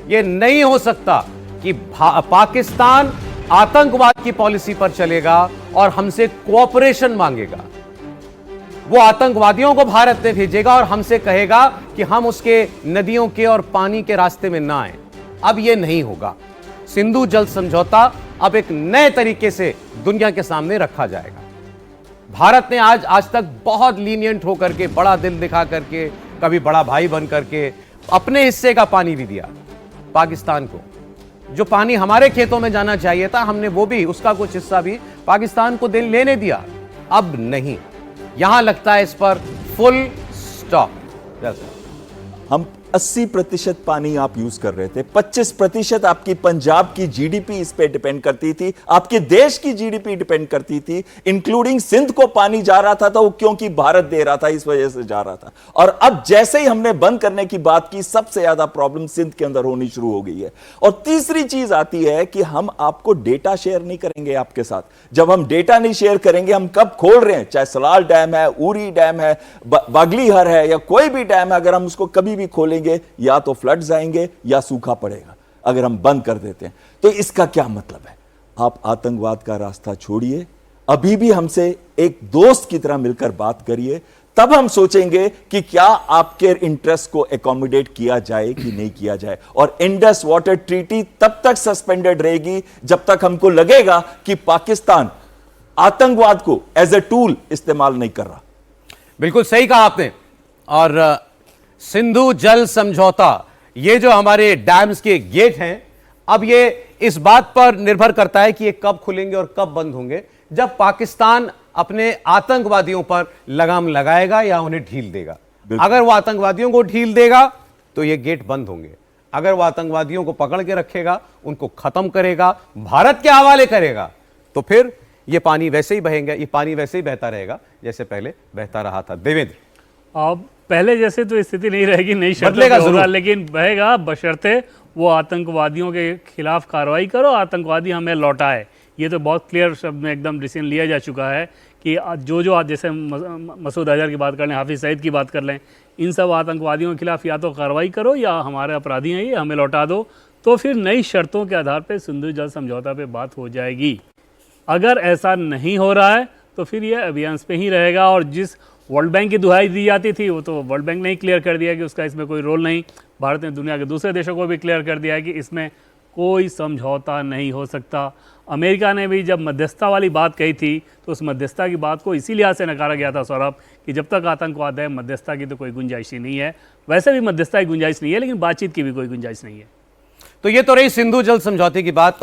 ये नहीं हो सकता कि पाकिस्तान आतंकवाद की पॉलिसी पर चलेगा और हमसे कोऑपरेशन मांगेगा। वो आतंकवादियों को भारत में भेजेगा और हमसे कहेगा कि हम उसके नदियों के और पानी के रास्ते में ना आए। अब ये नहीं होगा। सिंधु जल समझौता अब एक नए तरीके से दुनिया के सामने रखा जाएगा। भारत ने आज तक बहुत लीनियंट होकर के, बड़ा दिल दिखा करके, कभी बड़ा भाई बन करके अपने हिस्से का पानी भी दिया पाकिस्तान को। जो पानी हमारे खेतों में जाना चाहिए था, हमने वो भी, उसका कुछ हिस्सा भी पाकिस्तान को लेने दिया। अब नहीं, यहां लगता है इस पर फुल स्टॉप। हम 80% पानी आप यूज कर रहे थे, 25% आपकी पंजाब की जीडीपी इस पे डिपेंड करती थी, आपके देश की जीडीपी डिपेंड करती थी, इंक्लूडिंग सिंध को पानी जा रहा था तो वो क्योंकि भारत दे रहा था, इस वजह से जा रहा था। और अब जैसे ही हमने बंद करने की बात की, सबसे ज्यादा प्रॉब्लम सिंध के अंदर होनी शुरू हो गई है। और तीसरी चीज आती है कि हम आपको डेटा शेयर नहीं करेंगे आपके साथ। जब हम डेटा नहीं शेयर करेंगे, हम कब खोल रहे हैं, चाहे सलाल डैम है, उरी डैम है, बागलीहर है, या कोई भी डैम है, अगर हम उसको कभी भी खोलेंगे या तो फ्लड्स आएंगे या सूखा पड़ेगा। अगर हम बंद कर देते हैं तो इसका क्या मतलब है? आप आतंकवाद का रास्ता छोड़िए, अभी भी हमसे एक दोस्त की तरह मिलकर बात करिए, तब हम सोचेंगे कि क्या आपके इंटरेस्ट को एकोमोडेट किया जाए कि नहीं किया जाए। और इंडस वाटर ट्रीटी तब तक सस्पेंडेड रहेगी जब तक हमको लगेगा कि पाकिस्तान आतंकवाद को एज ए टूल इस्तेमाल नहीं कर रहा। बिल्कुल सही कहा आपने। और सिंधु जल समझौता, ये जो हमारे डैम्स के गेट हैं, अब ये इस बात पर निर्भर करता है कि ये कब खुलेंगे और कब बंद होंगे, जब पाकिस्तान अपने आतंकवादियों पर लगाम लगाएगा या उन्हें ढील देगा। अगर वो आतंकवादियों को ढील देगा तो ये गेट बंद होंगे। अगर वो आतंकवादियों को पकड़ के रखेगा, उनको खत्म करेगा, भारत के हवाले करेगा, तो फिर ये पानी वैसे ही बहेगा, ये पानी वैसे ही बहता रहेगा जैसे पहले बहता रहा था। देवेंद्र, अब पहले जैसे तो स्थिति नहीं रहेगी, नहीं बदलेगा जरूर, लेकिन बहेगा बशर्ते वो आतंकवादियों के खिलाफ कार्रवाई करो, आतंकवादी हमें लौटाए। ये तो बहुत क्लियर शब्द में एकदम डिसीजन लिया जा चुका है कि जो आज जैसे मसूद अजहर की बात कर लें, हाफिज सईद की बात कर लें, इन सब आतंकवादियों के खिलाफ या तो कार्रवाई करो या हमारे अपराधी हैं ये, हमें लौटा दो। तो फिर नई शर्तों के आधार पर सिंधु जल समझौता पर बात हो जाएगी। अगर ऐसा नहीं हो रहा है तो फिर ये अभियान पे ही रहेगा। और जिस वर्ल्ड बैंक की दुहाई दी जाती थी, वो तो वर्ल्ड बैंक ने ही क्लियर कर दिया कि उसका इसमें कोई रोल नहीं। भारत ने दुनिया के दूसरे देशों को भी क्लियर कर दिया है कि इसमें कोई समझौता नहीं हो सकता। अमेरिका ने भी जब मध्यस्थता वाली बात कही थी तो उस मध्यस्थता की बात को इसी लिहाज से नकारा गया था सौरभ, कि जब तक आतंकवाद है मध्यस्थता की तो कोई गुंजाइश ही नहीं है। वैसे भी मध्यस्थता की गुंजाइश नहीं है, लेकिन बातचीत की भी कोई गुंजाइश नहीं है। तो ये तो रही सिंधु जल समझौते की बात।